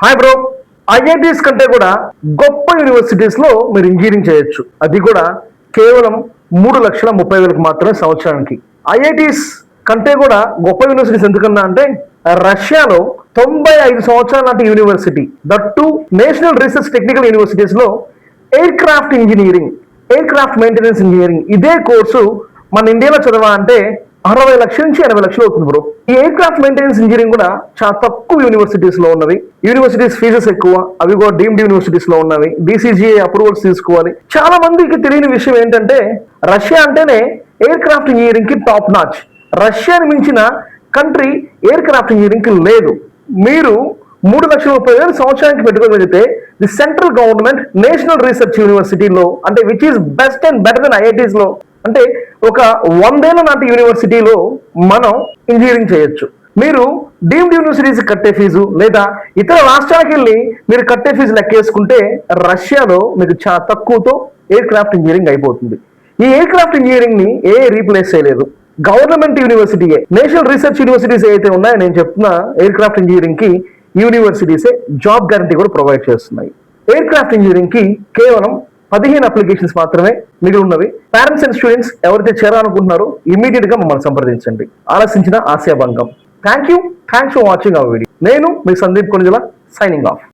Hi bro, IITs కంటే కూడా గొప్ప యూనివర్సిటీస్లో మీరు ఇంజనీరింగ్ చేయొచ్చు. అది కూడా కేవలం 3,30,000 మాత్రమే సంవత్సరానికి. ఐఐటీస్ కంటే కూడా గొప్ప యూనివర్సిటీస్ ఎందుకన్నా అంటే రష్యాలో 95 సంవత్సరాల నాటి university, that to national research technical యూనివర్సిటీస్లో aircraft engineering, aircraft maintenance engineering ఇదే కోర్సు మన ఇండియాలో చదవా అంటే 60 లక్షల నుంచి 80 లక్షలు అవుతుంది బ్రో. ఈ ఎయిర్ క్రాఫ్ట్ మెయింటెనెన్స్ ఇంజనీరింగ్ కూడా చాలా తక్కువ యూనివర్సిటీస్ లో ఉన్నవి. యూనివర్సిటీస్ ఫీజెస్ ఎక్కువ, అవి కూడా డీమ్డ్ యూనివర్సిటీస్ లో ఉన్నవి. DCGA అప్రూవల్స్ తీసుకోవాలి. చాలా మందికి తెలియని విషయం ఏంటంటే రష్యా అంటేనే ఎయిర్ క్రాఫ్ట్ ఇంజనీరింగ్ కి టాప్ నాచ్. రష్యాని మించిన కంట్రీ ఎయిర్ క్రాఫ్ట్ ఇంజనీరింగ్ కి లేదు. మీరు 3,30,000 సంవత్సరానికి పెట్టుబడి పెడితే the central government national research యూనివర్సిటీలో అంటే which is best and better than IITs లో అంటే ఒక 100 ఏళ్ల నాటి యూనివర్సిటీలో మనం ఇంజనీరింగ్ చేయొచ్చు. మీరు డీమ్డ్ యూనివర్సిటీస్ కట్టే ఫీజు లేదా ఇతర రాష్ట్రాలకు వెళ్ళి మీరు కట్టే ఫీజు లెక్కేసుకుంటే రష్యాలో మీకు చాలా తక్కువతో ఎయిర్ క్రాఫ్ట్ ఇంజనీరింగ్ అయిపోతుంది. ఈ ఎయిర్ క్రాఫ్ట్ ఇంజనీరింగ్ ని రీప్లేస్ చేయలేదు. గవర్నమెంట్ యూనివర్సిటీయే, నేషనల్ రీసెర్చ్ యూనివర్సిటీస్ ఏవైతే ఉన్నాయో నేను చెప్తున్న ఎయిర్ క్రాఫ్ట్ ఇంజనీరింగ్ కి యూనివర్సిటీసే జాబ్ గ్యారంటీ కూడా ప్రొవైడ్ చేస్తున్నాయి. ఎయిర్ క్రాఫ్ట్ ఇంజనీరింగ్ కి కేవలం 15 అప్లికేషన్స్ మాత్రమే మిగిలి ఉన్నవి. పేరెంట్స్ అండ్ స్టూడెంట్స్ ఎవరైతే చేరాలనుకుంటున్నారో ఇమీడియట్ గా మమ్మల్ని సంప్రదించండి. ఆలసించిన ఆశయాభంగం. Thanks for watching our video. నేను మీ సందీప్ కొణిజల, సైనింగ్ ఆఫ్.